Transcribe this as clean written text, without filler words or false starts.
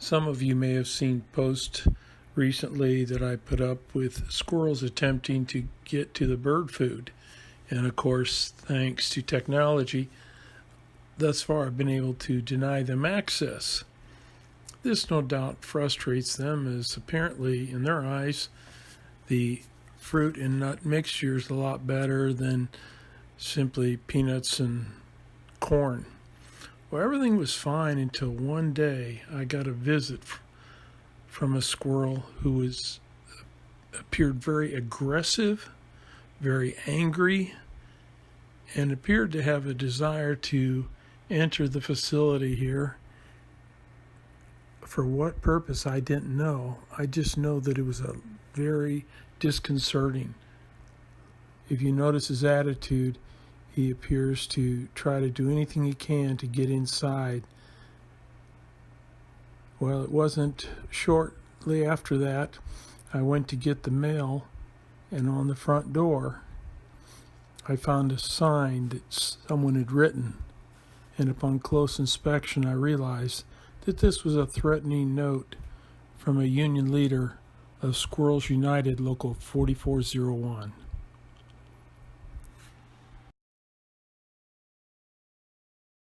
Some of you may have seen posts recently that I put up with squirrels attempting to get to the bird food. And of course, thanks to technology, thus far I've been able to deny them access. This no doubt frustrates them, as apparently in their eyes the fruit and nut mixture is a lot better than simply peanuts and corn. Well, everything was fine until one day I got a visit from a squirrel who appeared very aggressive, very angry, and appeared to have a desire to enter the facility here. For what purpose, I didn't know. I just know that it was a very disconcerting. If you notice his attitude, he appears to try to do anything he can to get inside. Well, it wasn't shortly after that I went to get the mail, and on the front door I found a sign that someone had written, and upon close inspection I realized that this was a threatening note from a union leader of Squirrels United Local 4401.